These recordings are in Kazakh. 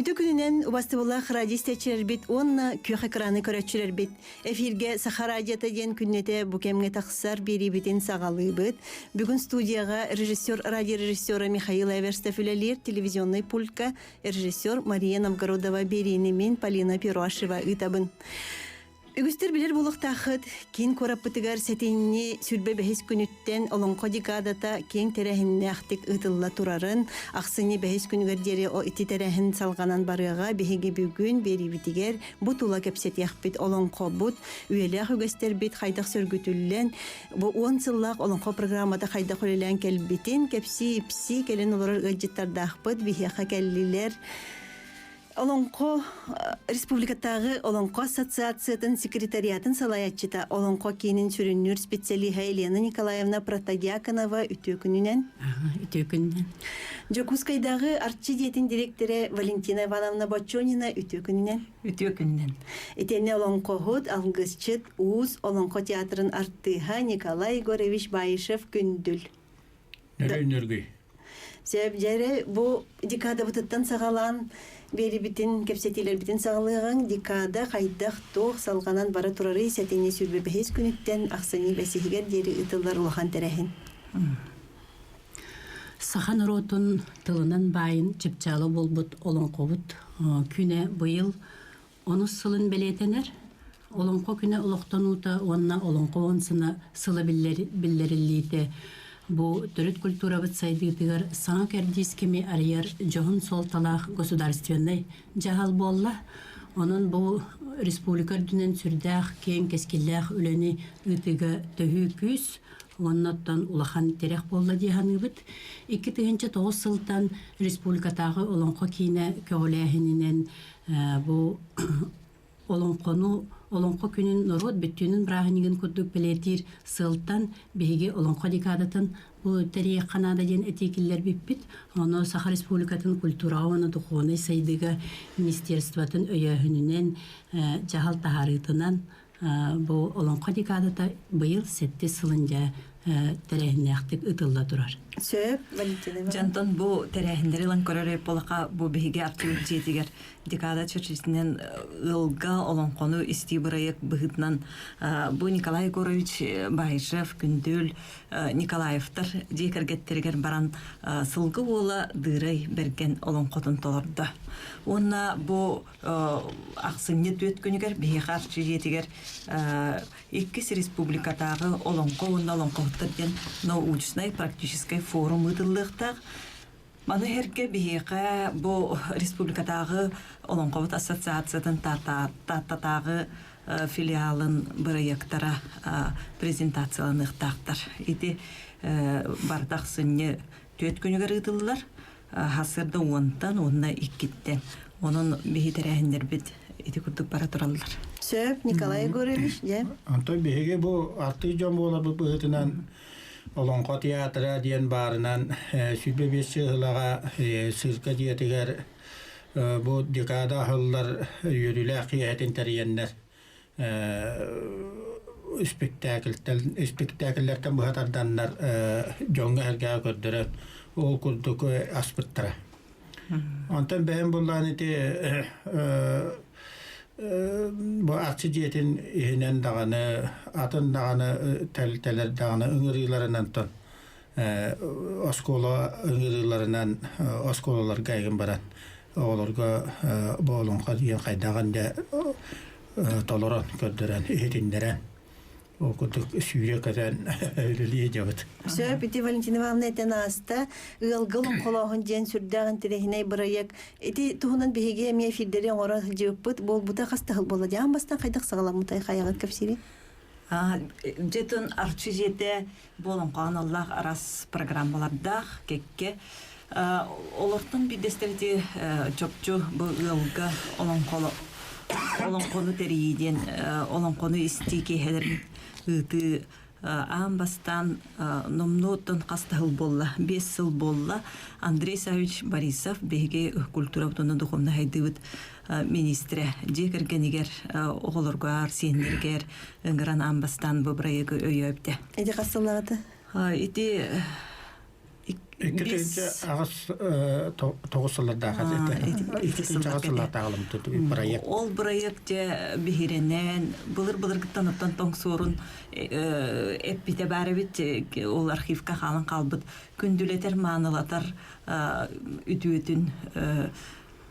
Өтө күнүнен убастыбылах радиостечилер бит, онна күйөх экраны көрөтчүлер бит. Эфирге Саха радиота ден күннете букемге тақсар бери битин сағалы бит. Бүгін студияға радиорежиссера Михаил Эверстов үлелер, телевизионный пультка режиссер Мария Новгородова берини мен Полина Перуашева ытабын. Үгістер білер болық тақыт, кен кораппытыгар сәтеніне сүрбе бәхес күніттен олонқо декадата кен тәрәхінне ақтық ұтылла турарын, ақсыны бәхес күнігердері о ити тәрәхін салғанан барыға бәхеге бүгін бері бітігер бұт ула кәпсет яқпет олонқо бұт, үйеләқ үгістер бет қайдақ сөргітілілен, бұ 10 сыллақ олонқо программада қайдақ өлелән кәлбетін, кәпсі ипси кәлін олар ғаджеттарда ақпыт, бейхеқа кәлілер. Олонқо республикатағы Олонқо ассоциациятын секретариатын салаятчыта Олонқо кейнин сүріннүр специалиха Елена Николаевна Протодиаконова үтө күнінен. Үтө күнінен. Жокускайдағы артчы диетин директоры Валентина Ивановна Бочонина үтө күнінен. Үтө күнінен. Этене Олонқо худ алгысчыт уз Олонқо театрын арттыха Николай Егорович Баишев күндүл. Нөргөй. Себеп жәрі бұл декада бұтыттан сағалан бері бітін, кепсетелер бітін сағалығын декада қайдақ тоқ салғанан бара тұрары сәтене сүрбе бәхес күніттен ақсыны бәсігер дері ұтылар ұлақан тәрәхін. Сахан ротын тылынан байын чіпчалы болбыт Олонқо бұт күне бұйыл 10 сылын бәлетенер. Олонқо күне ұлықтан ұта, онына Олонқо онсына сылы білдерілейді. Бу төрөт культура бит сайдыгар саңа кәрдискеме арьер жоғын сол талақ государственный жағал болла. Onun bu республика дүнен сүрдәқ кен кескелләқ үләне үтігі төхі күз, оннаттан улахан терек болла дейханы бұд. 2009 сылтан республикатағы Олонқо кейіне көләхінінен bu Олонқо күнін народ бүттінің брағынығын күрдік білетір сылтан бейге Олонқо декадатын бұл тәрие қанада ден әтекілер біппіт. Оны Саха Республикатын культура оны тұқуыны сайдығы министерстватын өйәхінінен жағал тағарытынан бұл Олонқо декадата бұйыл сәтті сылынжа тәрәхіне ақтық ұтылда тұрар. Сөп, Валентина. Жантон бұл тәрәхіндері лан көрері болақа бұл бейге артығы жетігер декада чөчесінен ұлға Олонқону істей бұрайық бұғытынан бұл Николай Егорович Баишев, Күнділ, Николаевтар декергеттергер баран сылғы ола дырай берген Олонқотын толырды. Онна бұл ақсынне төт күнігер бейге қаршы жетігер Иккис республикатағы Олонқо, Олонқоқтырден научной практической форум ұтылықтақ. Маны herke бейеқі бұл республикатағы Олонқовыт ассоциациятын таттатағы филиалын бірайықтара презентацияланықтақтар. Еті бардақ сынне төт күнігер ұтылылар, хасырды онтан, онына иккеттен. Оның бейтерәхіндер бет еті күрдік бара тұралылар. Сөп, Николай Егорович, де? Антой беге бұл арты жон бола бұғытынан Олонқо театры дейін барынан сүрбе бесі ғылаға сырқа диетігер бұл декада ғыллар үйірілі қиятын тәрейенлер спектакльлерден бұғатарданлар жонға әрге көрдірін ол күрдік аспыттыра. Антон бәйін бұллан еті bu açı diyetin ihinen dağını, atın dağını, təllər dağını ıngırılarından ton, oskola ıngırılarından oskolalar qaygın baran, oğlarga bu olunqa diyen qaydağın da toleran kördüren, ihidindiren. O kuduk sürek eden öyleliğe cevap. Söp, iti Valentina Ivановна eten asta, ılgılın kolağın jen sürdağın terehine bırayak. Iti tuğunan bihege emiye firderi oran cevapıt, bol buta qastağıl bola. Dağın bastan qaydaq sağalam mutay qayağın kapsiri? Жетін арчы жете болын қаған Allah арас программалардақ кекке. Олықтың бидестерді чопчу бұл ылғы Олонқону терейден, Олонқону истеке хәдерін үті Амбастан номнотын қастағыл болла, 5 сыл болла. Андрей Савич Борисов беге культура бұтыны дұқымны хайдыбыт министрі. Декергенегер оғылырғар, сендергер, үңгіран Амбастан бұбырайығы өй өпті. Әді қастылағыды? Әді Ikkinci ağız toğusıllarda ikkinci ağızlarda ağılımdı proyekt. Ол проектте бихиренен былыр гыттан оттан тоң сорун эппите бәребит ол архивка халын калбыт күндүлетер маанылатар үтүөтүн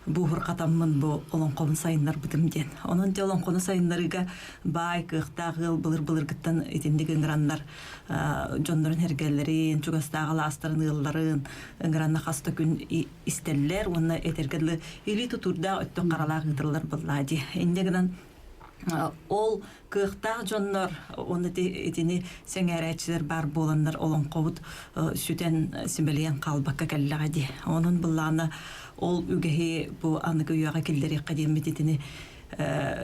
буһур катаммын бу олонкон сайыннар бытымден. Онун те олонкону сайыннарыга бай кыктагыл былыр гыттан итиндик ыңрандар жондорун хергеллерин, чугастагы астарын ылларын ыңранна хаста күн истеллер, онна этергеле или тутурда өттө каралаа гытырлар буллади. Индегенен ол кыктаг жоннор оны этини сеңеречилер бар боландар олонкобут сүтен симбелиен калбакка келлагади. Онун булланы ол үгеһи бу аныгы уяга келдери кадимметитини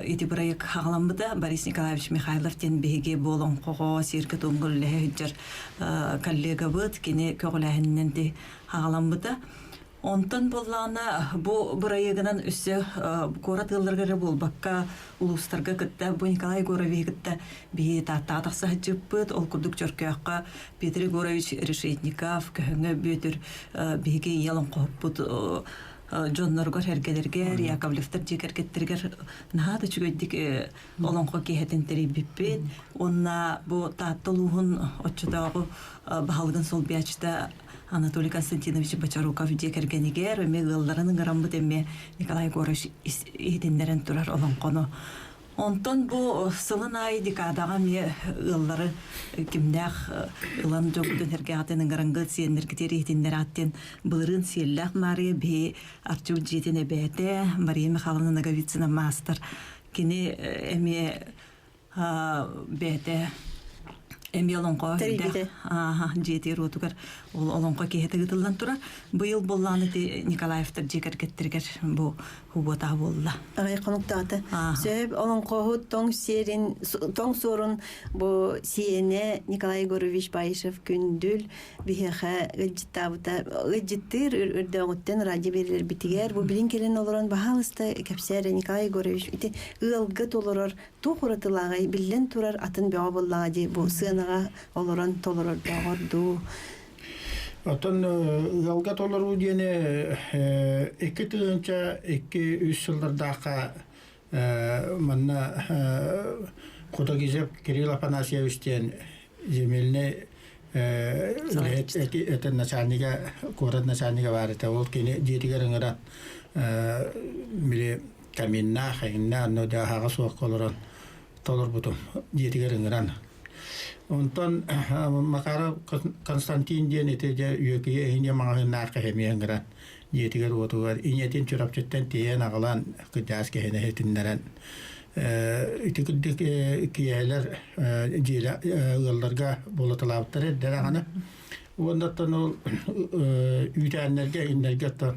ити проект хагаламбыда Борис Николаевич Михайлов тен беге болон кого сирке тоңгулле хүҗер коллега бут кини көгләһеннән ди хагаламбыда. Онтан боллана бу проектынан үссе коратылларга булбакка улустарга кытта бу Николай Горович кытта би татакса жыппыт ол курдук чөркөккө Петр Егорович Решетников көңө бүтүр биге ялын коппут Джонноргор хергелерге Яковлевтер жекергеттергер нахата чүгөйдик олонко кехетентери биппет онна бу таттылуун оччудагы баалгын сол биячта Анатолий Константинович Бочаруков жекергенигер эме ылларынын грамбыт эме Николай Горович итиндерен турар олонкону. Онтон бу сылын ай декадага ме ыллары кимдах ылан жогудун хергатынын гарангы сиенергитери итиндер аттен былырын сиеллах Мария бе Артур жетене бете Мария Михайловна Наговицына мастер кини эме бете Эмилонко жети ротугар ол олонко кехете гытылдан тура быйыл болланы Николаевтер жекергеттергер бу хубота болла. Агай конуктата. Сөп олонко тоң серин тоң сорун бу сиене Николай Горович Байышев күндүл бихеха гыттабыта гыттыр үрдөгөттен радио берилер битигер бу билин келен олорон бахалыста кепсере Николай Горович ити ылгыт олорор тухуратылагай билен турар атын баа боллага ди бу сынага олорон толорор дагорду. Атын ялгат олору диене эки тыгынча эки үс жылдардака манна Кудагизев Кирилл Афанасьевичтен земельне это начальника город начальника варите ол кини жетигереңера миле каминна хайна но да хага суак колорон толор бутум жетигереңеран. Онтон Макаров Константин ден этеже юки эне маңын нарка хемиеңгеран жетигер отугар инетин чурапчеттен тиен агалан кыдас кехене хетиннерен итикдик киелер жила ылларга болоталаптыр дераганы ондаттан ол үйтәннерге иннерге та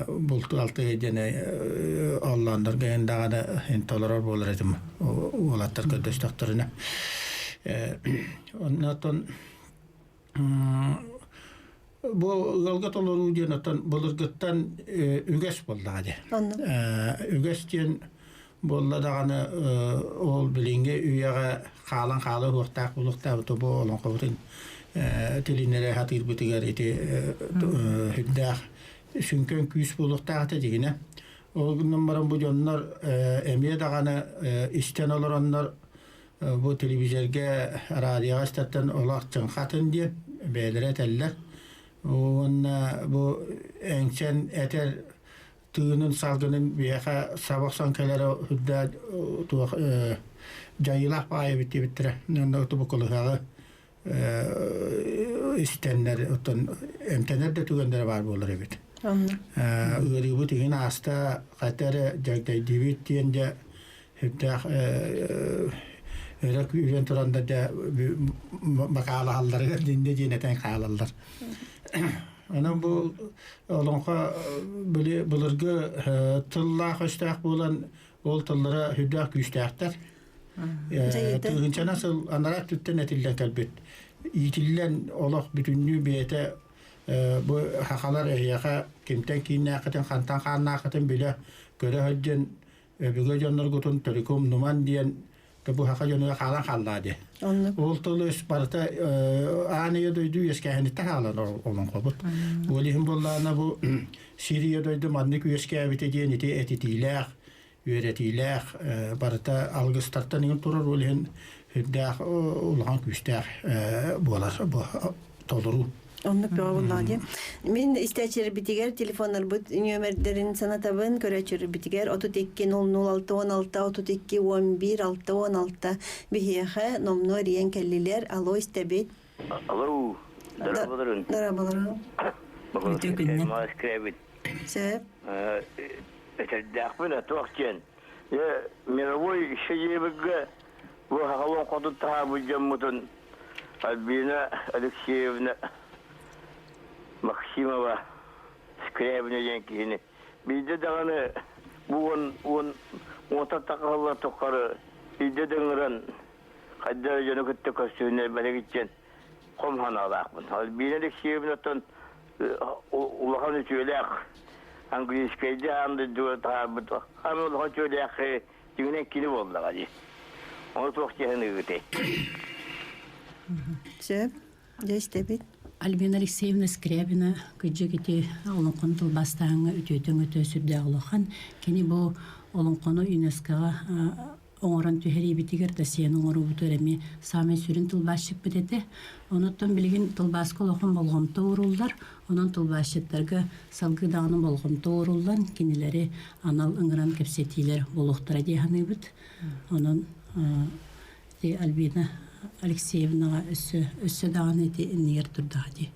булту алты дене алландырга эндагада энтолорор болор этим олаттар көдөстөктөрүнө оннотон бу ылга толору денотон булыргыттан үгөс болдагы үгөстен болла даганы ол билинге үйага калан калы хуктак булукта бу олон кобутун тилинере хатыр битигер эти хиддах сүнкөн күс булуктагы дегене ол номерон бу жоннор эмие даганы истен олороннор bu televizörge radyoga statan olaqçın xatın diye belirteller. Ona bu ençen eter tığının salgının biyaha sabah sankelere hüdda jayılah payı bitire. Onda bu koluğa istenler otan emtener de tügender var bolur evet. Uri bu tügün hasta qatere jagday divit diyende hüdda Öyle üren turanda da makala halları dinde ceneten kalalar. Ana bu olonqa böyle bulurgu tılla hoştaq bolan ol tıllara hüddak güçtaqtar. Tığınca nasıl anarak tütten etilden kalbet. İtillen olaq bütünlüğü biyete bu haqalar eyaqa kimten kinnaqatan xantan xannaqatan bile göre hüccen bugün jonlar gutun telekom numan diyen bu haka yönü kalan halladı. Onluk. Oltulus barata anıya duydu yeskahini halan olan kabut. Olihim bollana bu Siriya duydu mandık yeskahini diye niti etitiler, öğretiler barata algıstartan yıl turur olihin hüddâh ulan küstâh bolar bu toluru. Onluk bir vallahi. Min isteçeri bitiger telefonlar bu nömerlerin sana taban köreçeri bitiger 32 006 16 32 11 6 16 bihiye nomno riyen kelliler alo istebit. Alo. Merhabalar. Merhabalar. Bütün günler. Maskrebit. Sebep Eterdakmına tokken. Ya miravoy şeyibge bu havan kodu tabu jamutun Albina Alexeyevna Maksimova Skrebina yankini. Bizde dağını bu on takalla tokarı bizde dağıran kadar canı kıttı kostüğüne böyle gideceksin. Komhan alakmın. Albina Alexeyevna ton ulakan söyleyek. Angliske'de andı diyor tabi to. Ama ulakan söyleyek düğüne kili oldu hadi. Onu çok cehennemi gitti. sebep istebit. Альбина Алексеевна Скрябина күджі кете олонқоны тылбастағыңа үтөтің өтө сүрді олоқан. Кені бұл олонқоны ЮНЕСКО-ға оңыран түйері бітігер да сен оңыру бұтыр әме саме сүрін тылбасшық бітеді. Оныттан білген тылбасқы олоқын болғымты орулдар. Onun tılbaşıtlarga salgıdağını bolğumta orullan kenileri anal ıngıran kepsetiler boluqtara dehanı bit. Onun Albina Alexeyevna össü dağını eti niyer turdu hadi.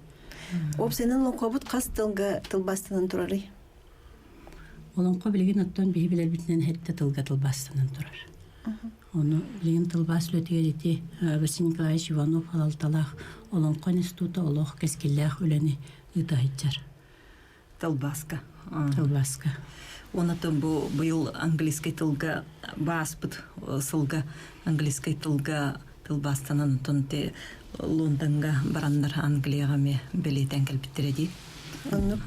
Op senin lokobut kas tılga tılbastının turarı. Olonqo bilgin otton bihi biler bitinen hette tılga tılbastının turar. Onu bilgin tılbas lötüge eti Vasily Nikolaevich Ivanov halaltalaq Olonqo institutu oloq keskillaq öleni ытахитчар. Талбаска. Талбаска. Онотон bu yıl английский тылга баспыт сылга английский тылга тылбастанан тонте Лондонга барандар Англияга ме белетен келбиттереди. Anlık.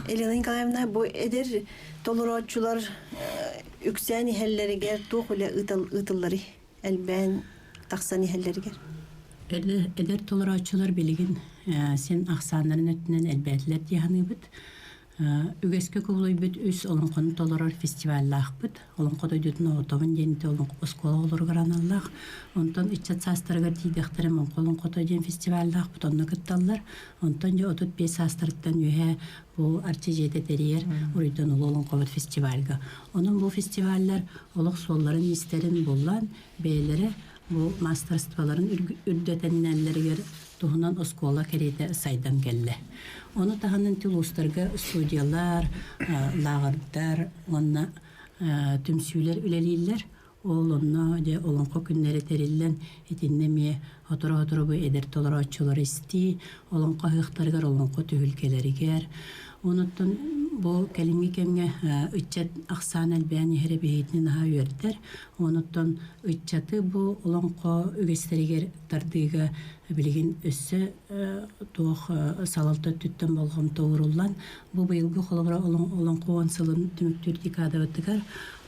Elena Nikolaevna bu eder tolurotçular ükseni helleri ger tohule ıtılları elben taksani helleri ger. Eder tolurotçular bilgin sen aksanların ötünen elbetler diyanı bit. Ügeske kuluy bit üs olonqonu toluror festivallaq bit. Olonqo doydutun otovun denite olonqo oskola olur granallaq. Ondan içat sastargar diydekterim olonqo doydun festivallaq bit. Onunla kıttallar. Ondan ya 35 sastarıktan yühe bu arçijede deriyer uruydan olonqo bit festivalga. Onun bu festivaller oluq solların isterin bullan beylere bu masterstvaların ürdötenlerleri ger tuhunan oskola kereyde saydan gelle. Onu tahanın tilustarga studiyalar, lağırdar, onna tümsüler üleliyler. Oğlunna de olonqo günleri terillen etinnemeye otura bu eder tolara açılar isti. Olonqo hıqtargar olonqo tühülkeleri ger. Onutun bu kelimi kemge ıççat aksan elbeyani here behitini naha verder. Onutun ıççatı bu olonqo ügesteriger tardıga bilgin össe tuğ salalta tütten bolğum toğurullan. Bu bıyılgı xolabra olonqo onsalın tümüktür dikada ötügar.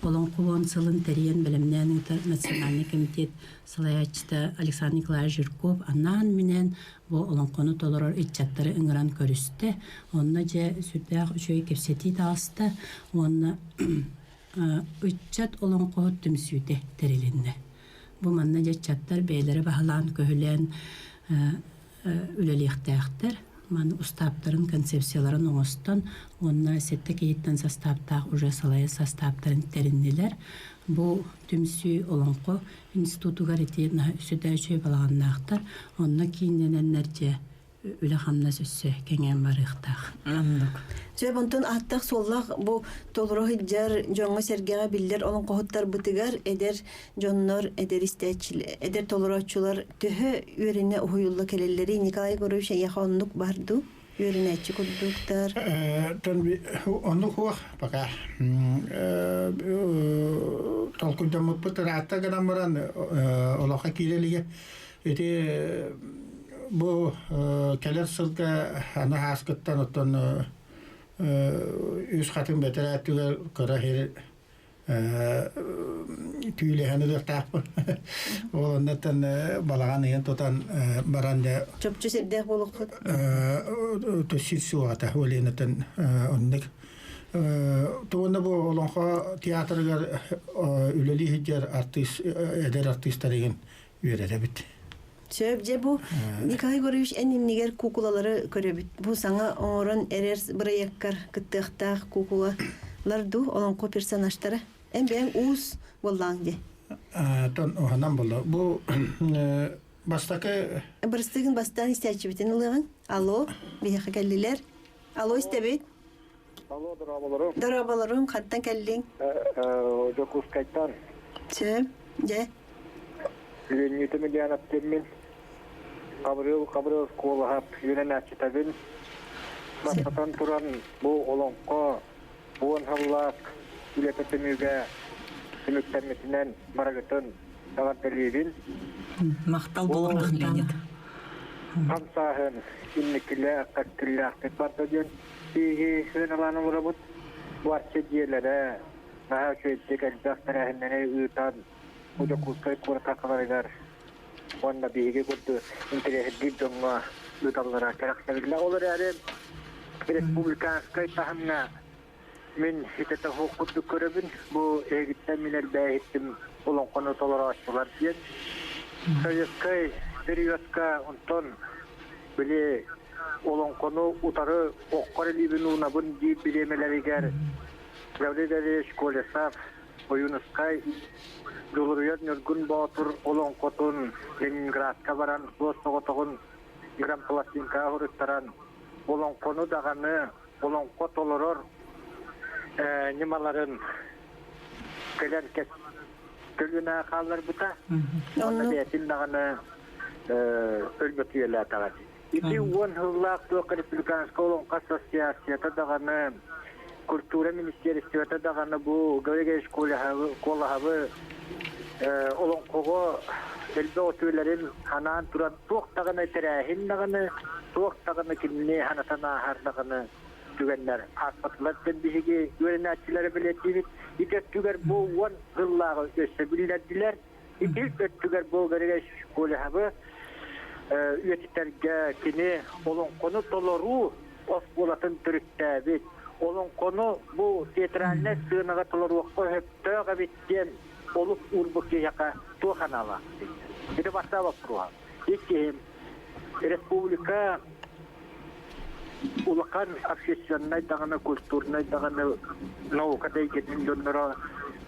Olonqo onsalın teriyen bilimden Naциональный комитет salayatçıda Aleksandr Nikolaevich Jurkov annan minen bu olonqonu toloror ıççatları ıngıran körüste. Onna je sürdağ şöy kepseti dağısta. Onna ıççat olonqo tümsüde terilinne. Bu manna je çattar beylere bahalan köhülen üleliyektähter. Man ustaptарын konsepsiyaların oğustan onna sette keyitten sastaptaq уже salaya sastaptарын terindiler. Bu tümsü olonqo institutu garetiyetna südäçö balağannaqtar. Onna kiyinenenlerce üle hamnas üssü kengen barıqtaq. Anlık. Söyle bunun attak sollak bu toluru hiccar jonga sergene biller onun kohutlar bıtıgar eder jonlar eder isteçil eder tolurotçular tühü ürüne huyulla kelelleri Nikolay Gorovich yahanlık bardu ürüne çıkılduklar. Onu huwa baka tolkunda mutpıtırata kadamaran olaqa kirelige eti bu keler sılga ana haskıttan oton üs katın beteratüge kara her tüyleheni de tapı. Olandan balagan yen totan baranda Çöpçü serdek bolukut. төсир суата оленетен онник туонда бу олонха театргар үлели хиджер артист эдер артисттар деген үйрәтә бит. Söp je bu Николай Горович эннимнигер кукулалары көрөбүт. Бу саңа оңорон эрер быраяkkar кыттыктак кукулалар ду олонко персонаждары. Эмбең уус боллаң де. Тон оһанан болду. Бу бастакы Бырыстыгын бастан истәчибитен ылыгын. Алло, бияка келдилер. Алло, истебит. Алло, дорабаларым. Дарабаларым, каттан келдиң. Жокус кайттан. Сөп, же. Ленитimi diyanattemmin. Kabrıl kolahap yönenatçıtabın. Basatan turan bu olonko, bu onhallak, ülepetemüge, sümüktenmesinden maragıtın dağın televin. Мақтал болурлах Леонид. Hamsahın, innikile, kakkille, aktif bartadın. Sihi sığınalanı vurabut. Bu arşediyelere, daha şöyle elbaktarahından ııtan. Udah kusai kurang takar wanda bihige kudu internet didonga lutallara karakterla olur yani Respublika kaytahamna min hitata hukudu körübün bu egitten minel behittim olan konu tolerasyolar diyen sayıskay periyotka onton bile olan konu utarı okkar libin unabın deyip bilemeleri ger Gavlileri şkole saf oyunuskay Duluruyan nurgun batur olong kotun Leningrad kabaran Vostokotokun Gram Plastinka hurutaran olong konu dağını olong kotoloror nimaların kelen kes kölüne kallar buta onu diyetin dağını ölbetiyle atağı İti on hıllak tuğakar Republikanska olong kasas siyasiyata dağını Kultura Ministeristiyata dağını bu Gavriga Şkolahavı Olong kogo elbe otöylerin hanan turan tuğ tağını terehin dağını tuğ tağını kimini hanatana har dağını tügenler asfatlar tembihigi öğrenatçıları bilettiğimiz itet tüger bu on gıllağı ösebildiler itet tüger bu gariga şkolahavı üyetiterge kini olong konu toloru of bolatın türüktäbit olong konu bu teatraline sığınaga toloru hep töga bitken olup urbuk yaka tuhanala. Itu bahasa wakruha. İki Respublika ulakan aksesiyonay dağına kulturnay dağına naukada iketin dönmera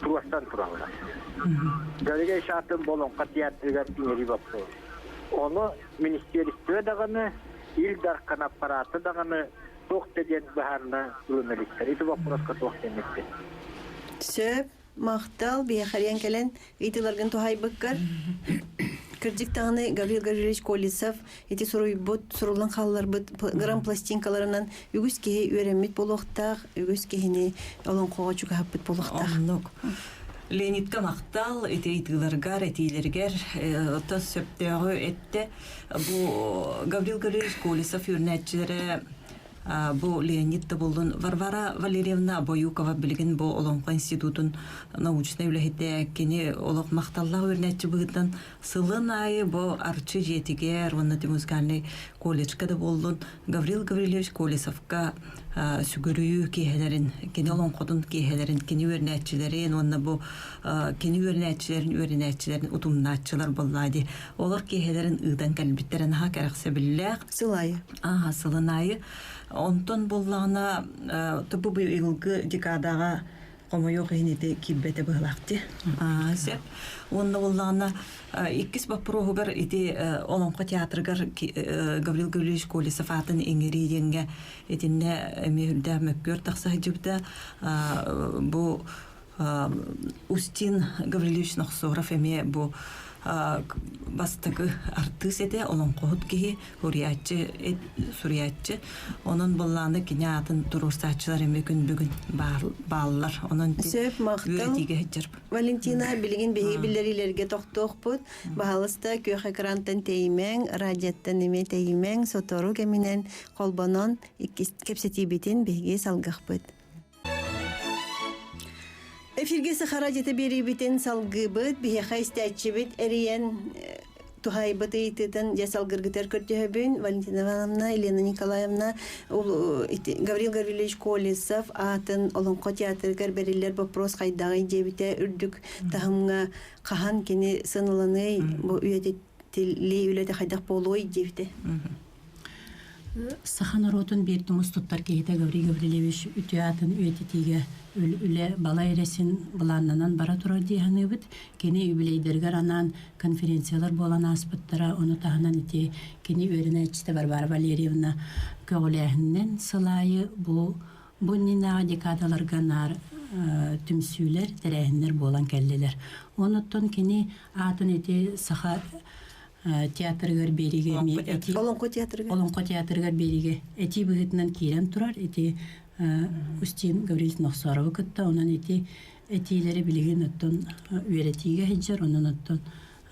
turuastan turala. Gariga şartın bolon katiyatırgar tineri bakso. Onu ministeristve dağına il darkan aparatı dağına tohteden baharına ulumelikler. Itu wakruha tohtemekte. Söp, maqtal biyakariyan kelen itilargın tuhay bakkar. Kırcık tağını Gavril Gavrilovich Kolisov iti sorulan qallar bud gram plastinkalarından ügüs kehi öğrenmit boluqtaq, ügüs kehini olan qoğa çuka hapbit boluqtaq. Оннук. Леонидка мактал, этейтилергар, этейлергер, тас сөптөгө этте. Бу Гаврил Гаврилович Колесов юрнәтчиләре бу Леонид да булдун. Варвара Валерьевна Боюкова билген бу Олонко институтун научный үлехете кени олоқ макталлар юрнәтчи быгыттан сылын айы бу арчы жетигер, оннати музыкальный колледжка да булдун. Гаврил Гаврилович Колесовка сүгөрүү киһелерин, кени Олонкодун киһелерин, кени юрнәтчилерин, онна бу кени юрнәтчилерин утумнаатчылар буллады. Олар киһелерин ыдан калбиттерен ха каракса билләк. Сылайы. Сылын айы. Онтон боллағына тұбы бұл илгі декадага қомойоқ енеті киббеті бұғылақты. Сәп, онны боллағына иккіс бапыруғығыр еті Олонко театрығыр Гаврил Гаврилович Колесов атын еңері денге етінне әмеүлді мөккөр тақса жібді бұл Устин Гаврилович Нақсоров әме бұл бастығы артыс еді, олон қоғыт кейі сұриятчы. Оның болланы кене атын тұрурсатчылар еме күн бүгін балылар. Оның өретіге жүріп. Валентина білген бейгі білдерілерге тоқтоқ бұд. Бағалыста көк экраntан теймен, радиаттан еме теймен, сотору кемінен қолбанон кепсеті бетін бейге салғақ бұд. Эфирге Сахара жете берибитен салгыбыт, бихеха истәчибит эриен тухайбыт ыйтытын жасалгыргытар көртөбүн Валентина Ивановна, Елена Николаевна, Гаврил Гаврилович Колесов атын Олонко театргар берилер вопрос хайдагы жебите үрдүк тахымга кахан кени сыныланы бу үйөтели үлөтө хайдак болуй жебите. Саханаротун бердиміз туттар кейті Гаврий Гаврилевич үтіятын өйтетіге үлі бала ересін бұланынан бара тұрар дейханы бұд. Кені үбілейдергер анан конференциялар болан аспыттара, оны тағынан ете кені өріне әчісті Барбара Валерьевна көгіләхіннен сылайы бұл нина декадаларға нар түмсүйлер, тәрәхінлер болан кәллелер. Оныттон кені атын ете саха театргар бериге Олонко театргар бериге эти быгытынан кирем турар эти Устин Гаврил Нохсарова кытта онан этилери билеген оттон үйретиге хеджер онан оттон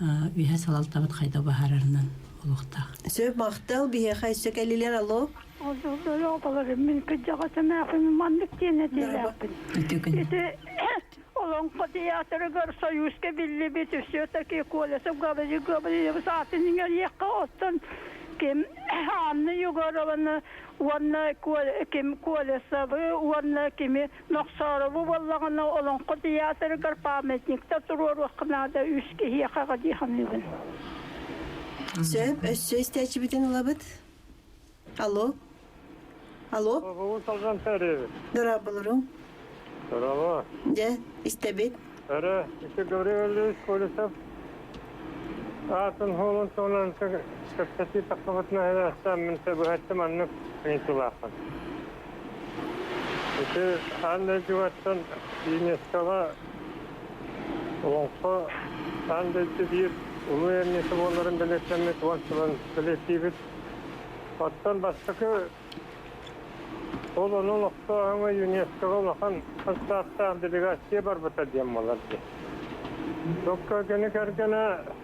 үйе салалтабыт хайда бахарарынан олуқта. Сөп мақтал бие хайсы кәлелер алу? Мен күджаға сәмәқін мандық тенетелерпін. Олонко театргар союзка билли бит все таки колесов габали саатының яққа оттан кем анны югарованы уанна кем колесовы уанна кеме Нохсаровы боллагана Олонко театргар памятникта турор вақнада үске яқаға диханыбын. Сөп сөз тәчібітен олабыд? Алло? Алло? Дұра болырың? Здорово. Да, истебет. Ара, еще Гаврил Колесов. Атын холон сонан капсати тақаватна хадастан мен сабахаттам аннық интулақан. Еще анда жуаттан ЮНЕСКО-ға Олонко анда жидир улу ернесі боларын білетсемет уаншылан білетейбіт. Оттан бастықы ол оның ұқтағыңа ЮНЕСКО-ға лақан қыстақтан делегация бар бұта дем оларды. Тоққа кені кәргені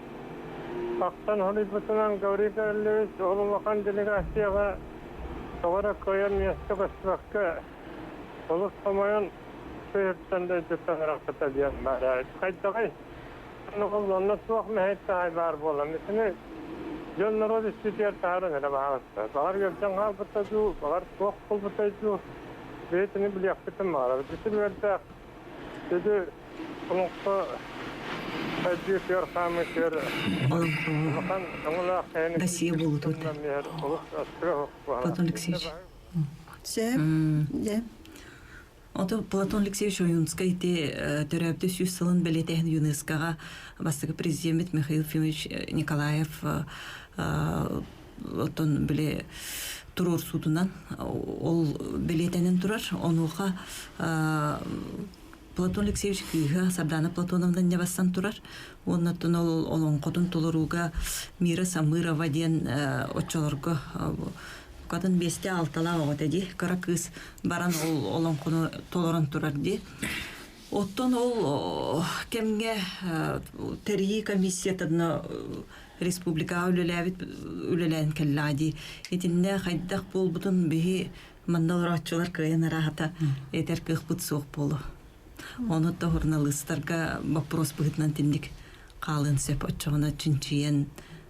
Ақтан Холибутынан Гаврил Гаврилевич ол лақан делегацияға тоғыра қойын ЮНЕСКО бастыбаққа олық қамайын сөйіптенде жүттен рақыта дем бар. Қайттағай, онна суақ мәйітті ай бар болам. Месіне Жон народ иститер тарын эре багатта. Багар гөлтен гал бутажу, багар тоқ кул бутажу. Бетини билек битим бар. Битим верде. Деди онко аджи фер хамешер. Махан аңла хәне. Досье булу тут. Платон Алексеевич. Сөп, да. Ото Платон Алексеевич Оюнска ите төрәбді сүйіз сылын бәлетәхін ЮНЕСКО-ға бастығы президент Михаил Ефимович Николаев отон біле тұрор судынан ол бәлетәнен тұрар. Онуға Платон Алексеевич күйіға Сабдана Платоновдан не бастан тұрар. Оннаттын ол олонқотын толыруға Мира Самырова ден отчаларға Катын бесте алтала оғыды де, қара кыз баран олон құны толыран тұрар де. Оттон ол кемге тәрии комиссиятыдына республика үлеләйін кәлләді. Етінде қайдақ бол бұтын бейі мандалыр атчылар күйен арағата етер күйік бұт соқ болу. Оны да журналистарға вопрос бұғытынан тендік қалын сөп отчығына чүнчиен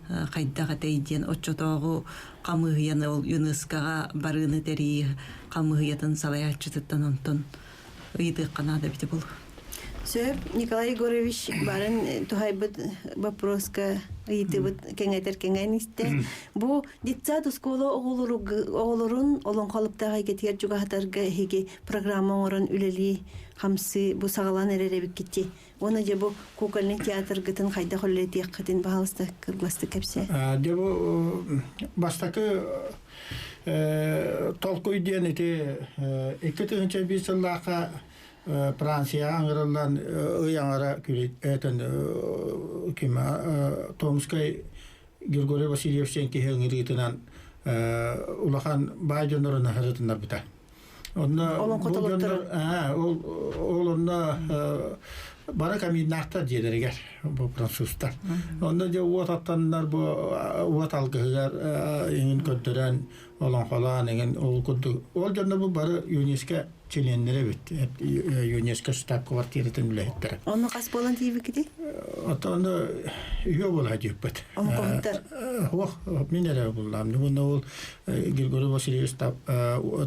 қайдаға тәйден отчотоғу қамығыян ол ЮНЕСКО-ға барыны тәрии қамығыятын салай атчытыттан онтон ұйды қанада біті бұл. Сөп, Николай Егорович барын тухайбыт вопроска ыйтыбыт кеңетер кеңенисте. Бу детсад школа оғылырын олон қалыптаға кетер жүға хатарга хеге программа орын үлели хамсы бу сағалан әреребік кетті. Оны же бу кукольный театр гытын қайда қолы тек қытын бағалысты кыргласты кәпсе. Дебу бастакы толкуй ден эти 2001 жыллақа Франция аңырылан ыяңара күлетен кима Томской Григорий Васильевичен кехеңиритынан улахан байжонорына хазытындар бита. Олон котолоттар. Ол онна бара каминахта дедерегер бу француздар. Онда же уататтандар бу уаталгыгар эңин көттөрөн olan falan egen ol kudu ol janna bu barı UNESCO çelenlere bit UNESCO stab kvartireten biletler Onu kas bolan tibi kidi? Atanda yok olacak bet. Onu komutar. Minere buldum. Bunu ol Grigori Vasiliy stab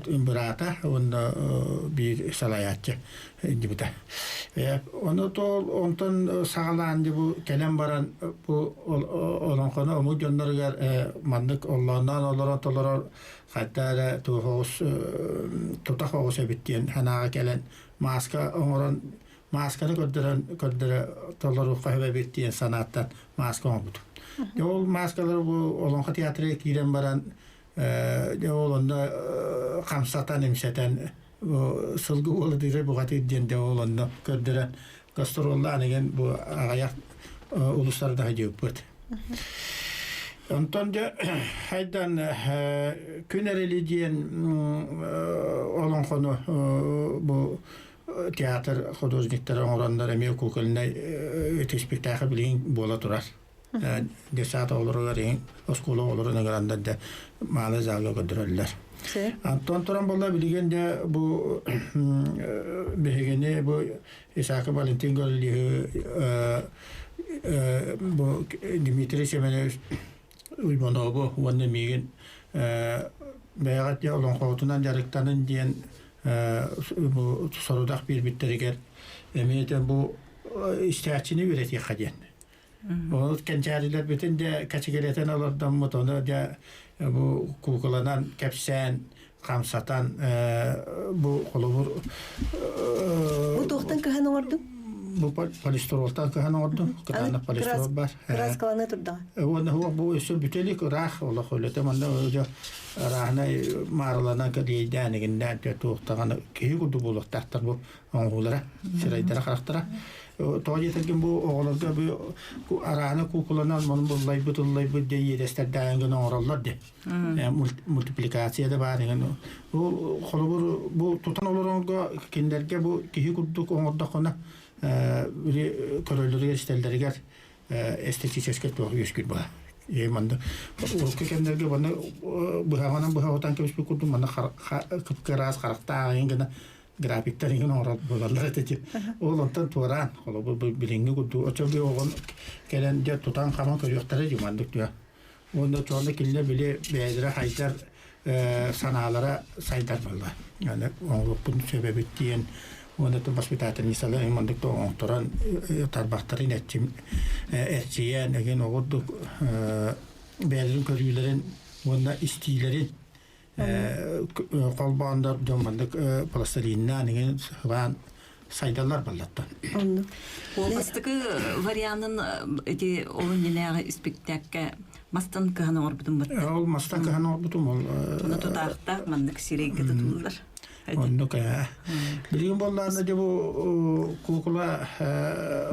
imbrata onda bir salayatçı gibi de. Onu da ondan sağlandı bu kelem baran bu olan konu mu gönderger mandık Allah'ından olarak hatta tuhos tutahos bittiğin hanağa gelen maska oran maskani kördere tolları kahve bittiğin sanattan maska oldu. Yol maskalar bu olan tiyatroya giren baran yolunda kamsatan imseten sılgı oldu dire bu kadar diyende olanda kördere gastrollar egen bu ayak uluslarda hacıpıt. Ondan da haydan künereli diyen olan konu bu tiyatr huduznikleri oranlar emeği kukuluna spektakl bilin bola turar. Desat olur garin, oskulu olur ne garanda da malı zalga götürürler. Anton Turan bolla bilgen de bu behegene bu Isaac Valentin Golli bu Dimitri Semenev uymanı bu vanne migen beyat ya olan kotunan jarıktanın diyen bu sorudak bir bitteriger emniyeten bu ihtiyacını üretiyor kaden. O kendiler bütün de kaçıgeleten alardan mutonu da bu kukulanan kepsen kamsatan bu kolubur Bu tohtan kahan ordu? Bu polisteroltan kahan ordu. Kadana polisterol var. Kras kalanı turda. Onu bu usul bütelik rah ola öyle tamam da rahna marlana kadiyden ginden tohtan ki kudu buluk tahtar bu ongulara sırayda karaktera Toğacı tekin bu oğlarda bu arana kukulanan onun bullay bu diye destekleyen gün orallar de. Multiplikasiya da var yani. Bu kolubur bu tutan olurunca kinderge bu kihi kurduk orada kona bir körülleri isterleri ger estetik esket bu yüz gün bu. Yemanda o kinderge bana bu havanın bu havadan kebis bir kurdum bana kıpkıraz karakter yani grafikler ingin orang bolarlar tedi. Olantan tuaran kalau bilingi kudu ocobi oğlan gelen dia tutan kaman körüyokları cumandık diyor. Onda çoğunda kiline bile beydire haytar sanalara saydar bolar. Yani onun sebebi diyen onda da basbitaten misalnya imandık da ontoran tarbakların etçiye negin oğuduk beydirin körüylerin onda istilerin kolbağında dönmendik plastilinna negen hıvan saydalar ballattı. Olmastıkı varianın onun yine spektakle mastan kahana orbudum bat. Mastan kahana orbudum ol. Onu tutarda mandık sireyge tutulur. Onu kaya. Bilgin bollarında da bu kukula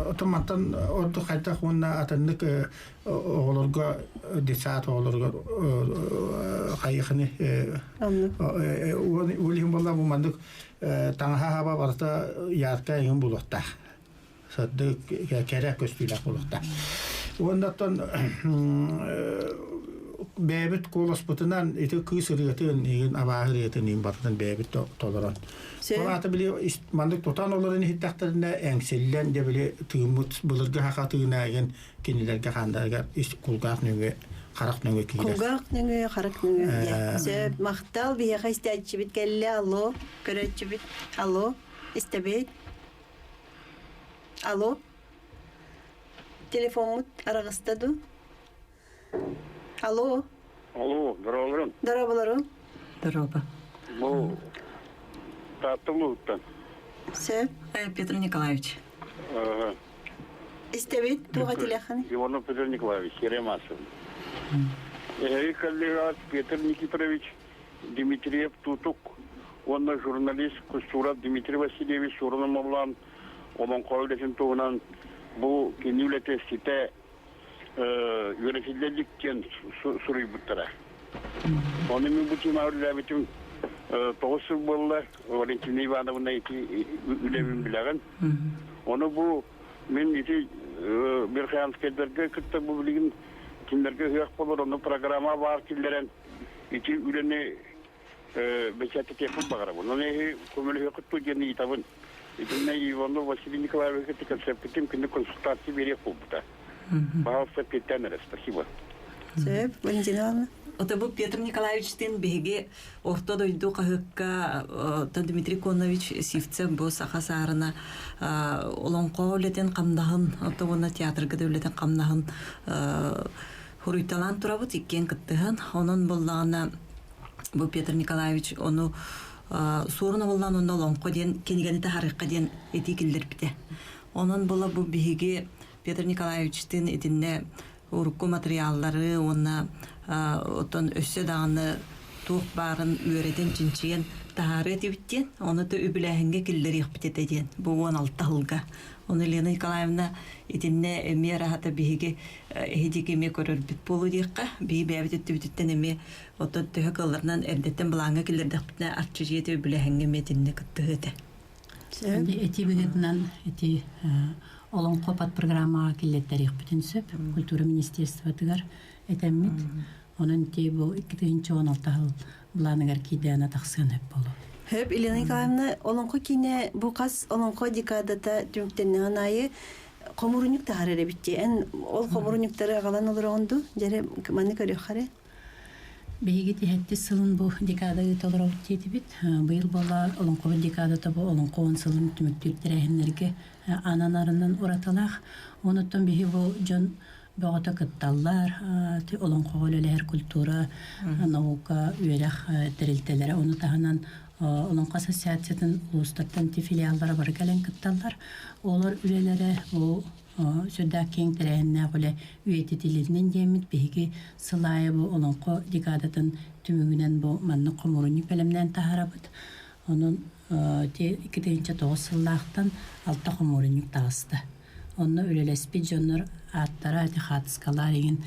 otomattan ordu kayda kona atandık olurga desat olurga kayıkını bilgin bollar bu mandık tanha hava varsa yarka yın bulukta. Sadık kerek köstüyle bulukta. Ondan bebet kolos putunan itu kısırıyatın egin abahırıyatın imbardan bebet toleran. Orada bile mandık tutan oların hittaklarında engsellen de bile tığımut bulurga hakatığına egin kinilerge kandarga kulgaq nöge qarak nöge kiyir. Kulgaq nöge qarak nöge. Se maqtal bir yaqa istəyici bit gelle allo görəcü bit allo istebet. Allo. Telefonum arağıstadı. Алло. Алло, здорово. Здорово. Здорово. Bu Татулуттан. Се. Петр Николаевич. İstebit tuğa телефон. Иванов Петр Николаевич, Еремасов. Коллега Петр Никитрович Дмитриев Тутук. Он журналист Кустура Дмитрий Васильевич Сурным olan onun koyulesin tuğunan bu kinülete site yöneticilikten soruyu buttara. Onun bu timarla bütün toğusu bolla Valentin Ivanovna iti ülemin bilen. Onu bu men iti bir hayal kederge kıtta bu bilgin kimlerge hıyaq bolur onu programa var killerin iti ülene beçate telefon bagara bu. Ne komünü hukuktu geni itabın. İtinne Ivano Vasiliy Nikolaevich концептим кино консультации берег опыта. Пожалуйста, Петянер, спасибо. Сөп, Валентина Ивановна. Ота бу Петр Николаевичтин беге орто дойду кахыкка Дмитрий Конович Сивце бу саха сарына олонко летен камнахын ота вона театрга дөлетен камнахын хуруйталан турабыт иккен кыттыгын онун буллагына бу Петр Николаевич ону Сурна боллан онда лонко ден кенигени тарихка ден этикилдер бите. Онун була бу биһиги Петр Николаевичтин этинне урукку материаллары онна отон өссө даганы тух барын үйрөтен чинчиен тахары этибиттен оны да үбүлэхинге киллери бите ден. Бу 16 жылга. Оны Елена Николаевна этинне эме рахата биһиги эхидиги ме көрөр бит болу дийка би бэбит үттүттен эме отон төһөкалларынан эрдеттен булаңга киллердекне арчыжыйты үбүлэхинге метинне кыттыгыты. Этибигетнан эти олонко пат программа киллеттерих бүтүн сөп культура министерства тыгар этеммит онун тебу 2016 жыл буланыгар кидена таксын хеп болу. Хөп Елена Николаевна олонко кине бу кас олонко декадата түмтеннен айы комурунук тахары битти. Ол комурунуктары галан олор онду жере маны көрө харе. Беги тихетти сылын бу декадагы толорол тетибит. Быйыл бола олонко декадата бу олонко он сылын түмүктүртерехинерге ананарынан ураталах. Онуттан беги бу жон бөгөтө кытталлар, олонко өлелер культура, наука, үйелех терилтелери. Ону таханан олонко ассоциациятын улустаттан филиаллары бар келен кытталлар. Олар үлелери бу сөйдәк кең тәрәһеннә гөле үети тилинен демит беги сылайы бу олонко декадатын түмүгүнен бу манны комуруню белемнән тахарабыт. Onun 2009 сыллахтан алта комуруню тасты. Онны үлелеспи жоннор аттара хатскалар еген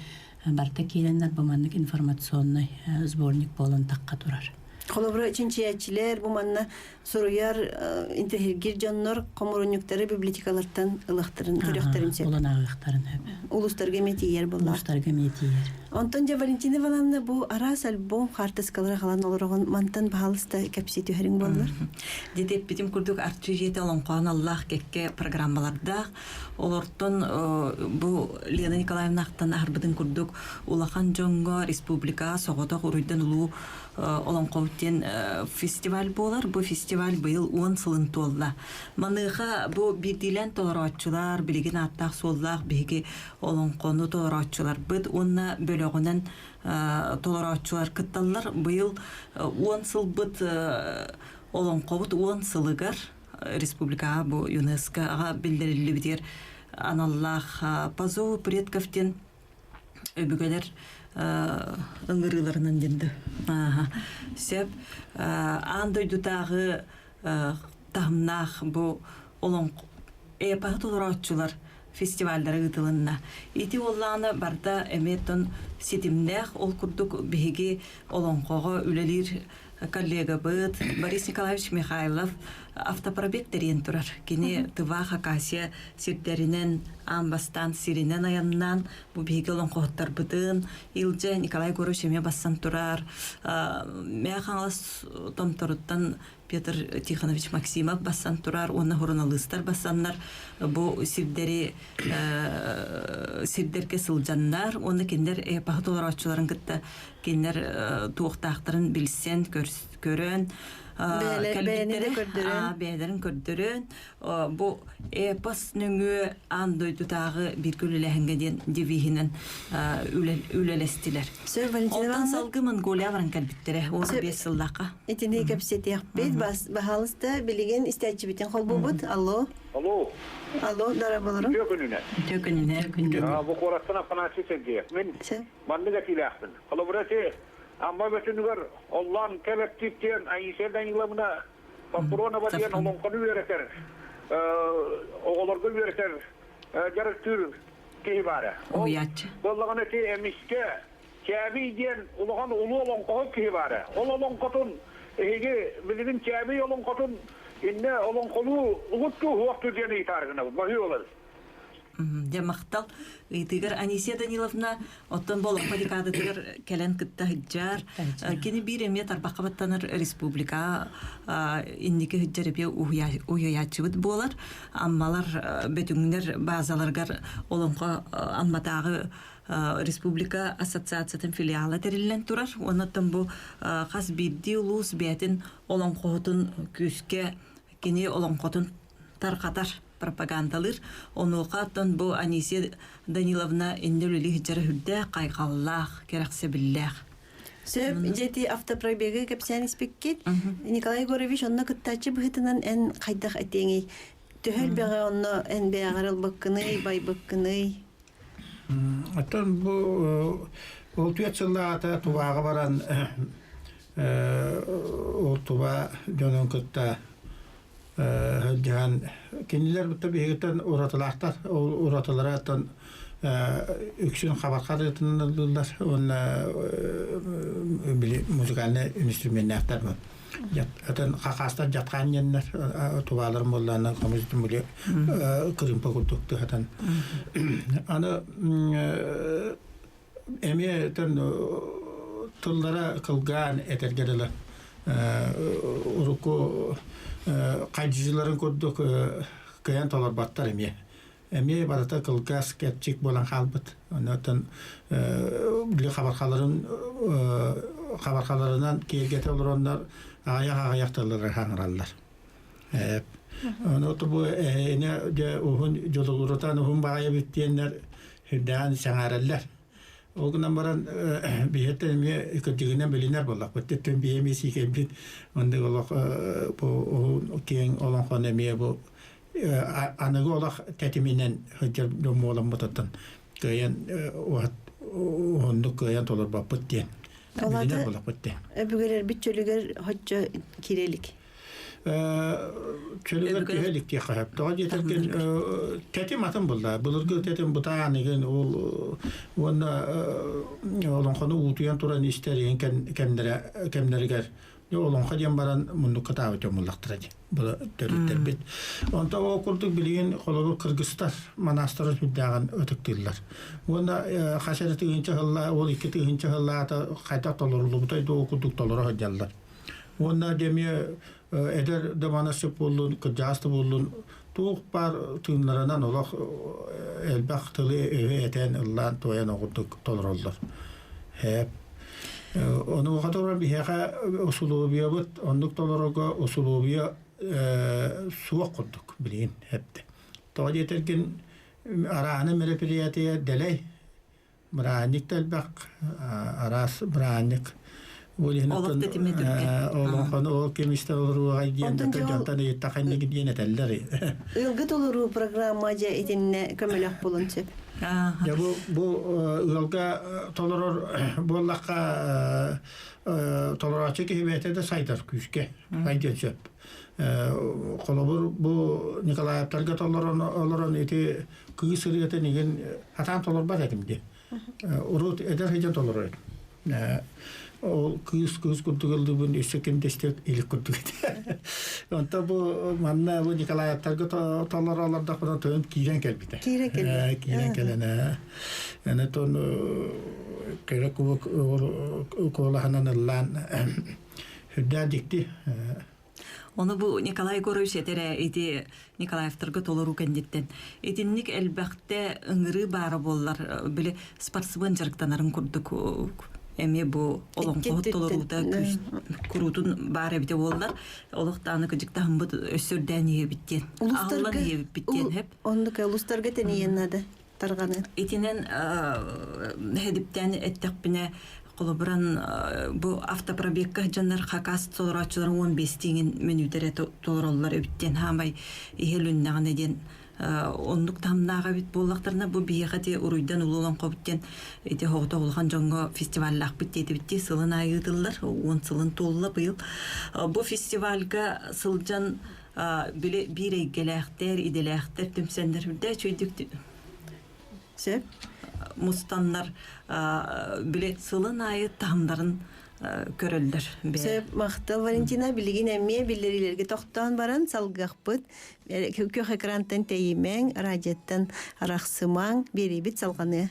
барта келеннер бу маннык информационный сборник болон такка турар. Колобра чинчиячилер бу манна соруяр интерхиргир жоннор комурунюктары библиотекалардан ылыктырын көрөктөрүн сөп. Улан агыктарын хөп. Улустарга метиер булар. Улустарга метиер. Онтон же Валентина Ивановна бу арас альбом хартаскалары халан олорогон мантан баалыста кепсити херин боллар. Дедеп битим курдук артчыжете олонкон Аллах кекке программаларда олортон бу Елена Николаевна актан арбыдын курдук улахан жонго республика согото уруйдан улуу олонкоттен фестиваль болар. Бу фестиваль быйыл 10 сылын толла. Маныга бу бирдилен толорочулар билеген аттак соллак биги олонкону толорочулар бит онна бөлөгөнөн толорочулар кытталлар быйыл 10 сыл бит олонкобут 10 сылыгар республика бу ЮНЕСКО-га билдирилди битер аналлах пазу предковтен өбүгөлөр ыңгырыларынан денди. Сеп андойдутагы тахмнах бу олон эпа толорочулар фестивальдары гытылынна. Ити олланы барда эметтон сетимнех ол курдук биги олонкого үлелир коллега быт Борис Николаевич Михайлов автопробег терен турар. Кини тыва хакасия сиртеринен амбастан сиринен аяннан бу биги олонкоттар бытын илже Николай Горошеме бассан турар. Механлас томторуттан Петр Тихонович Максимов бассан турар, онна журналисттар бассаннар, бу сирдерге сылжаннар, онна кендер пахтолорачуларын кытта кендер туохтактарын билсен, көрөн, бәлерин көрдөрөн, бу эпос нүңү андойдутагы бир күлөлехингеден дивихинен үлелестилер. Олтан салгы Монголия баран калбиттере, 15 сыллака. Этине кепсети яппет, бахалыста билеген истәчибитен холбубут. Алло. Алло. Алло, дара болорун. Төкүнүнө. Бу корастана фанасы сеге. Мен мандыга килахтын. Колобрати Amma bütünler Allah'ın kolektiften ayşeden yılımına patrona badiyen onun konu üreter. Oğullar üreter. Jarıktır kibara. Oyatçı. Bollağın eti emiske çabi diyen ulan ulu olan kohu kibara. Olan kotun hege bilin çabi olan kotun inne olan konu uguttu huaktı diyen itargına. Bahıyorlar. Демактал итигер Анисия Даниловна оттон болох подикадытыр келен кытта хыджар. Кини бир эме тарбакабаттаныр республика инники хыджарыбе уяячыбыт болар. Аммалар бөтүңнер базаларгар олонко амматагы республика ассоциациятын филиалы терилен турар. Онаттан бу кас бирди улус бетин олонкотун күскө кини олонкотун таркатар пропагандалыр. Онуқаттан бу Анисия Даниловна инделүли хиджары хүддә кайгаллах, керексебиллах. Сөп, жети автопробеги кепсен испеккет. Николай Егорович онна кыттачы быхытынан эн кайдах этеңей. Төһөл беге онна эн бегарыл баккыны, бай баккыны. Аттан бу ол туятсыллаата тубага баран ол туба жонон кытта Jan kendiler bu tabii heyketten uğratılaklar, uğratılardan üksün haberkarlarından ona bile müzikalne instrümanlar mı? Zaten kakastan jatkan yerler tuvalar mollarına komşutum bile kırım pakurduktu zaten. Ana emiyetten tıllara kılgan etergedeler. Uruku Kayıcıların kurduk kayan tolar battar emiye. Emiye barata kılgas ketçik bolan halbıt. Ondan bile haberkalarından kelgete olur onlar ayaktalar hangrallar. Onu bu ne de ohun jolulurutan ohun bağaya bittiyenler hüddan sangarallar. O günden baran biyetten emiye ikirdiğinden biliner bolak. Bettetten biyemesi kembin. Ondan olak bu kiyen olan konu emiye bu anıgı olak tetiminen hıcır dumu olan mutatan. Kayan onduk kayan tolar bapıt diyen. Biliner bolak bitti. Öbügeler bir çölüger hıcca kirelik. Çölüger kirelik diye kahep. Daha yeterken tetim atın bulda. Bulurgu tetim butağınıgın ona olan konu utuyan turan isteyen kemlere ger. Olan kadiyan baran munduk katağı çömüllaktıracı. Bu dörütler bit. Onda o kurduk bilgin kolalı Kırgızstar manastırı hüddağın ötüktüller. Onda haşareti hınca hılla, o ikiti hınca hılla da kaytak dolurulu butaydı o kurduk doluru hıcallar. Onda demiye eder de manasip bulun, kırcastı bulun. Tuğuk par tüynlerinden olak elbaq tılı eten ıllan toyan okurduk dolurullar. Hep. Onu o kadar bir heka usulubiye bud, onduk dolaroga usulubiye suak kurduk bilin hepte. Toğa yeterken arağını merepiriyatiye deley, mıranik delbaq, aras mıranik. Olak detimedir. Olak konu o kemişte olur aydiyen de jantan yettakayna gidiyen etelleri. Ilgıt olur programmaca etinne kömelek bulun çep. Ya bu ılga toloror bollakka toloracı ki hibete de saytar küske aydiyen çep. Kolobur bu Nikolay Aptalga toloron eti kıyısırıyete nigen hatan tolor bat etimdi. Urut eder hecan tolor et. O kız kurtuldu bunu üstüken destek ilik kurtuldu. Ondan bu manna bu Nikolay Aptalga tolorlarda falan tön kiren kelbite. Kiren kelene. Yani ton kere kolahanan lan hüdda dikti. Onu bu Nikolay Егорович etere iti Nikolayevtarga toluru kenditten. Etinnik elbaqte ıngırı barı bollar. Böyle sportsman jarıktanarın kurduk. Emi bu olonqoğut toloruda kurutun barı bite bollar. Oluqtanı kıcıkta hımbıt ösürden ye bitten. Ağlan ye bitten hep. Onduk uluslarga teniyennadı targanı. Etinen hedipten ettekbine Kolobran bu автопробегка жаннар хакас толорачыларын 15 тиңин минутере толороллар өбүттен хамай ихелүннаган эден ондук тамнага бит боллактарына бу биягати уруйдан улуулан кобуттен эти хогото болгон жоңго фестиваллак битти сылын айыдылар 10 сылын толла быйыл бу фестивальга сылжан биле бирейгелектер иделектер түмсендерде чөйдүк Söp? Mustanlar bile sılın ayı tamların көрөлдөр. Сөп мақтал Валентина билигин эмме биллерилерге тоқтан баран салгақпыт. Көк экранттан теймен, радиоттан арақсымаң берибит салғаны.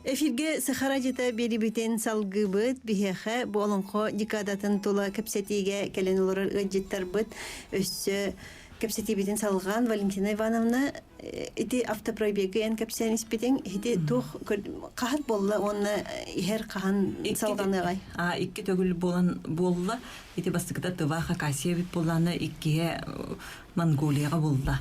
Эфирге сахарадиота берибитен салгыбыт бихеха болонхо декадатын тула кепсетиге келен олар ыджеттар быт өссө кепсетибитен салган Валентина Ивановна ити автопробеги эн кепсен испитен ити тух кахат болла онна ихер кахан салганыгай. Икки төгүл болла ити бастыкта тываха касиевит болланы иккие Монголияга болла.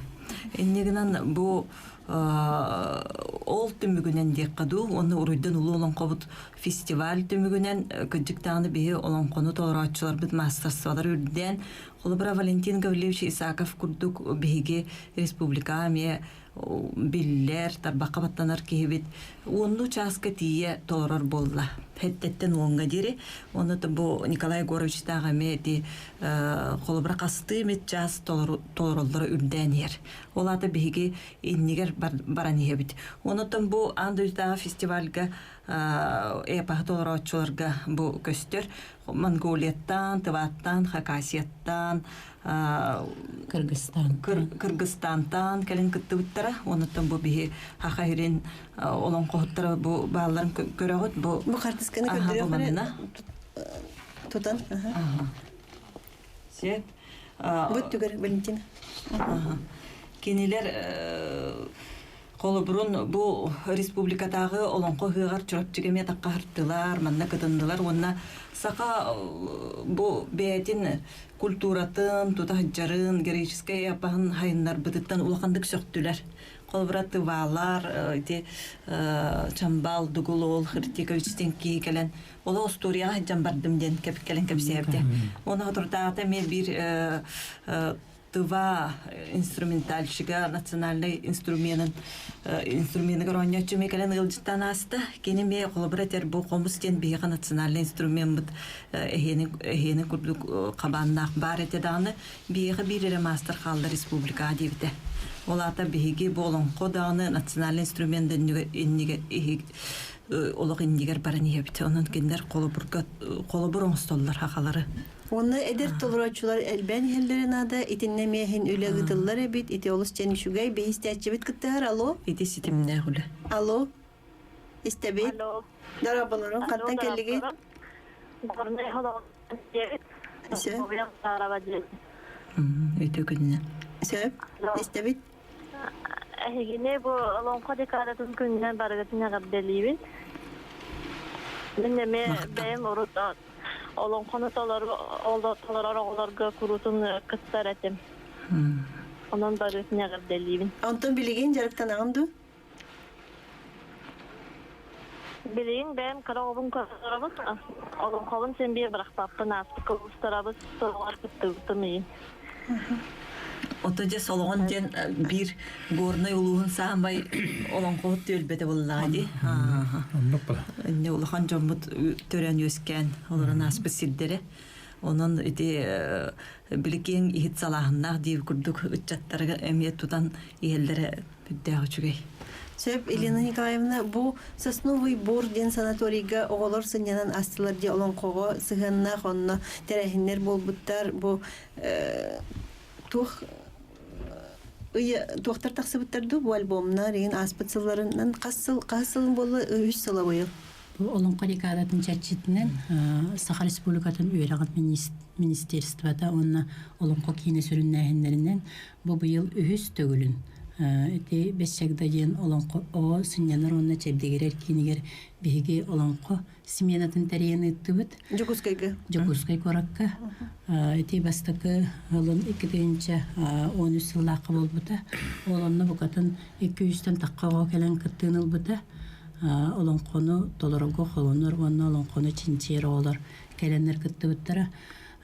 Эннегинан бу ол түмүгүнен деккаду оны уруйдан улуу олонкобут фестиваль түмүгүнен көджүктааны бии олонкону толорачылар бит мастерстволар үрден Холобра Валентин Гаврилевич Исаков курдук биги республикаме биллер тарбакка баттанар кибит онну часка тие толорор болла хеттеттен онга дири оны бу Николай Егорович тагаме ди холобра касты мет час толороллор үрденер олата биги иннигер баран ебит онотон бу андыйтага фестивальга эпа толорочуларга бу көстөр Монголияттан, Тываттан, Хакасияттан, Кыргызстантан келен кыттыбыттара, онуттан бу бихи хахайрин олон кохуттара бу бааларын көрөгөт бу картисканы көрдөрөк тутан. Сет. Бут түгөр Валентина. Кенелер Холобрун бу республикатагы олонко хыгар чурап жигеме таккартылар, манна кытындылар, онна сака бу бетин культуратын, тутахжарын, героическая япаһын хайыннар бытыттан улакандык сөктүлөр. Холбраты валар, чамбал дугулол Хыртиковичтен ки келен, ола историяга жамбардым ден келен кепсебде. Оны турдагы мен бир тыва инструментальщига национальный инструментный гронячы мекален гылжыттан асты. Кені ме коллаборатер бу комустен бейга национальный инструмент бут эхени курдук кабаннак бар этеданы бейга бирере мастер халды республика дебите. Олата бейги болонко даны национальный инструмент олог индигер баран ебите. Онун кендер коллабор оңстоллар хакалары. Оны эдер толорочулар элбен хеллерин ада итиннемехин үле гыдыллар эбит ити олус ченишугай бейстячебит кыттар. Алло ити ситимне хуле. Алло истебит. Алло дарабаларым каттан келлиги горный холод Ise. Ити күнне Сөп истебит. Эхигине бу лонко декадатын күннен барыгытына габделибин. Менеме бем урут Олонкону толорорга курутун кыттар этим. Онон барысына габделибин. Антон билеген жарыктан агымды? Билеген бем карабын карабыз. Олонкобун сен бир бирактаппын аспык устарабыз толор кыттыбытымын. Отоже солоғын ден бир горный улуғын сағынбай олонқоғыт төлбеті боллады. Не улахан жомбут төрен өскен оларын аспы сирдері. Onun bilikeğin ihit salahınlar diye kurduk ücretleri emniyet tutan yerlere büddüğü çügey. Söp, Елена Николаевна, bu Сосновый Бор ден санаторийга оғалар сынянан астылар де олон қоғы сығанна қонна тәрәхінлер болбуттар, bu туақтар тақсыбыттарды bu альбомна реген аспытсыларынан қасылын болы 3 сыла бойыл. Олонко декадатын чатчитинен Саха Республикатын үйрагат министерствода онна олонко кийне сүрүннәһиннәриннән бу быйыл үһүс төгүлүн. Эти бесчагда ден олонко о сыннянар онна чебдегерер кинигер биги олонко семьянатын тарияны тыбыт. Жокускай коракка. Эти бастакы алын 2-нче 13 сыллакы болбута. Олонны букатын 200тен таккага келен кыттыныл бута. Олонкону толорого холонор онна олонкону чинчер олар келенер кыттыбыттара.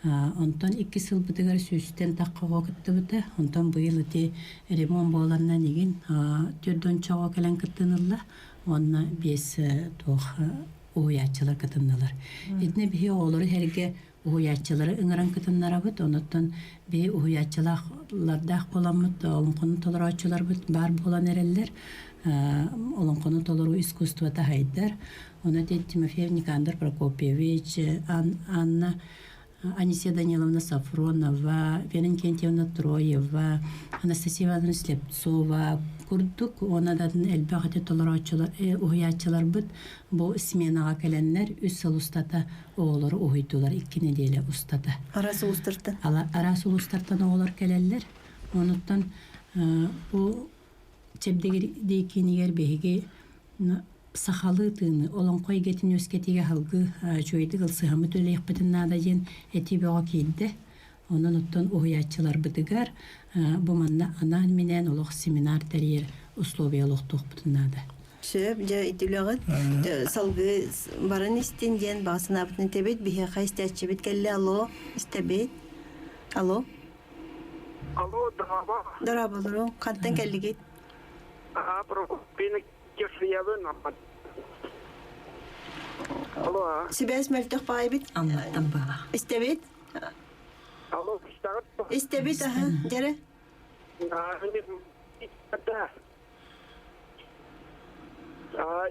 Онтон 2 сыл бытыгар сүстен таккага кыттыбыта. Онтон быйыл эти ремонт боларына неген төрдөн чого келен кыттынылла. Онна 5 тох уячылар кытынналар. Этне бии олары херге уячылары ыңыран кытыннара бут. Онтон бии уячыларлардах боламыт олонкону толорочулар бут бар болан эреллер. олонкону толору искусствота хайдар. Она Тимофеев Никандр Прокопьевич, Анна Анисия Даниловна Сафронова, Вера Кентьевна Троева, Анастасия Ивановна Слепцова, Курдук, онадан элбагаты толорачылар, уятчылар бит, бу сменага келеннер үс сыл устата оолору уйдулар 2 неделе устата. Арасы устартан. Арасы устартан оолор келелер. Онуттан бу чебдегер беге сахалы тыны олонкой гетин өскетиге халгы жойды гылсыхамы төлейх бытыннада жен этибеға кейді. Онын оттон уятчылар бытыгар бу манна анан менен олох семинар тәрер условия олох тух бытыннада. Сөп, жа итүлөгөт салгы барын истенден басына бытын тебет бихе кайстачы бит келле алло истебет. Алло. Алло, Дарабалыру, кантан келлигет. Бені кешриявын аммад. Алло, Сибес мөлтөх бай бит. Амматтан бага. Истебет. алло, istağıt. Истебет, аха, жаре.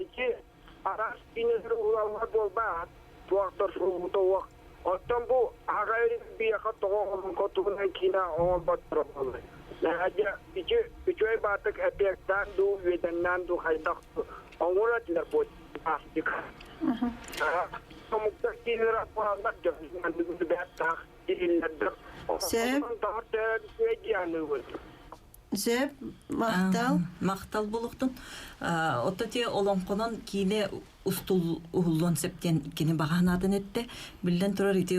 İki araç binizir ulanma dolba. Tuaktar şurumu tavak. Ottan bu hagayri bir yaka toğun kotuğuna kina oğul batırı oldu. Nahaca iki ay batık epekten du vedenden du haydak. Onlara diler bu astık. Somukta kinir akvaranlar gözünden düzü beyatak. Söp. Сөп, мактал. Мактал болуктун. Отте олонконон кийне устул уллон септен кини баганадын этте. Билден турар ити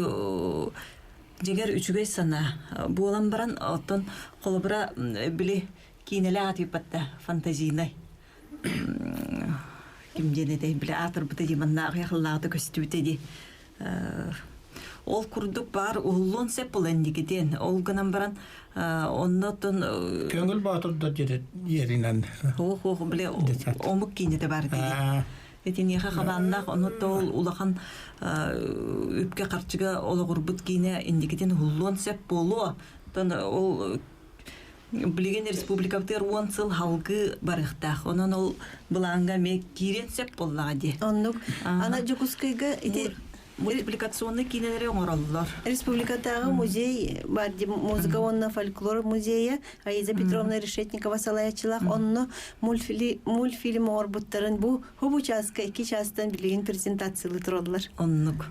жегер үчүгөй сана. Буолан баран оттон колобура били кинеле атыпатта фантазийнай. Ким денеде били атыр быты диманна агыялларды көстүтеди. Ол курдук бар уллон сеп болендигиден. Ол гынан баран оннотон Көңіл батырда жеринен. Хо биле омук кинете бар диди. Этинеха хабаннак оннотол улахан үпке карчыга ологурбут кине индигиден уллон сеп болу. Тон ол Билген республикабытыр 10 сыл халгы барыхтах. Онон ол буланга мек кирен сеп боллагади. Оннук. Ана жокускайга ити мультипликационный кинелери оңороллор. Республикатағы музей бар, музыка онна фольклор музейі, Аиза Петровна Решетникова салаячылақ, онны мультфильм орбуттарын бұл хубу часка, 2 частан білген презентациялы тұроллар. Оннук.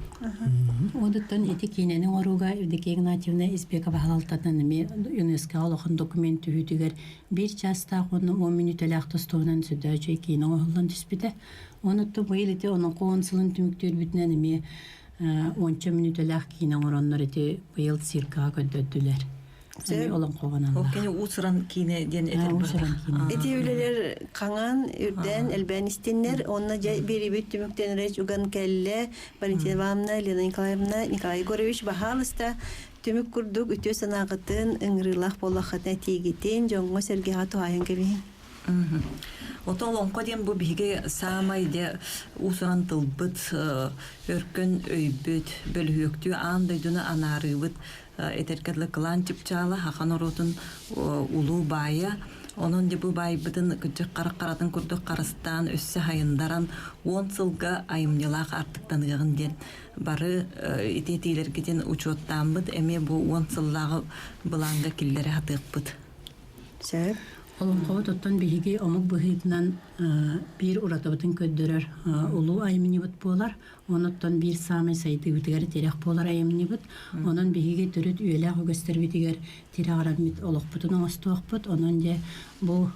Одыттан эти киненің оруға Евдокия Игнатьевна Избекова халалтатын ЮНЕСКО олықын документі хүтігер 1 часта оны 10 минут әліқ тұстуынан сүді жай кинен оғылдан түспіді. Онытты бұйыл еті оның қоғын сылын түміктер бүтінен еме 10 минут әліқ кинен оранлар еті бұйыл циркаға көддөдділер. Олон қоғын алла. Ол кені ұсыран кине ден етер бар. Эти өлелер қаңан, үрден, әлбән істенлер, онына бері бүт түміктен рәч ұған кәлі, Валентина Ивановна, Лена Николаевна, Николай Егорович бағалыста түмік күрдік үтө санағытын ұңғырылақ болақытына тегетен, жоңғы сәргеға туайын кәбейін. Отол онкоден бу биге самайде усуран тылбыт өркөн өйбүт бөлүктү андайдыны анарыбыт этеркедле клан типчала хаханоротун улуу бая онун де бу байбытын күчөк каракаратын курдук карыстан өссө хайындаран 10 сылга айымнылак артыктаныгын ден бары итетилергиден учоттанбыт эме бу 10 сыллагы буланга киллери хатыкпыт. Сөп. Олонқова тоттан биһиги омук быһыытынан бир уратабытын көддөрөр улуу айымнибыт болар. Оноттан бир самай сайдыбытыгар терек болар айымнибыт. Онон биһиги төрөт үелээх өгөстөрбүтигер тирагарамит олохпутун оңостуокпут. Онон же бу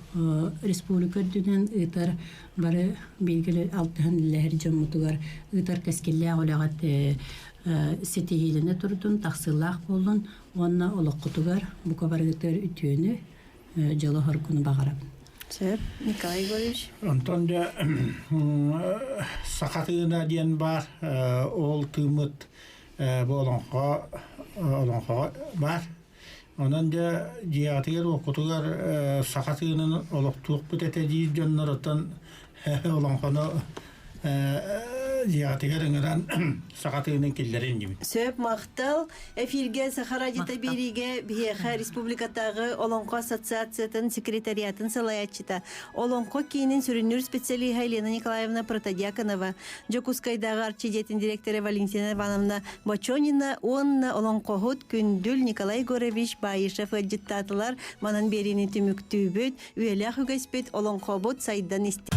республика дүнен ытар бары билгили алтыхан лэхер жоммутугар ытар кескиллээх олегат сетихилине турдун тахсылаах болдун. Онна олохкутугар бука барыгытыр үтүөнү Жолы хоркуну бағарап. Сөп, Николай Егорович. Онтон да сақатығына ден бар, ол тымыт болонға бар. Онан да диятығыр оқытығар сақатығының олықтуық бұт әте дейіз жонларыттан олонғаны диятыгар ыңыран сакатыгынын киллерин дибит. Сөп мактал эфирге Сахара Радио бириге Бияха Республикатагы Олонко ассоциациятын секретариатын салаячыта. Олонко кийинин сүрүнүр специалиха Елена Николаевна Протодьяконова, Жокускайдагы арчидетин директоры Валентина Ивановна Бочонина, онна Олонкохут күндүл Николай Горович Баишев ыджыттатылар манан берини түмүктүүбүт, үелях үгеспет Олонкобут сайдан исте.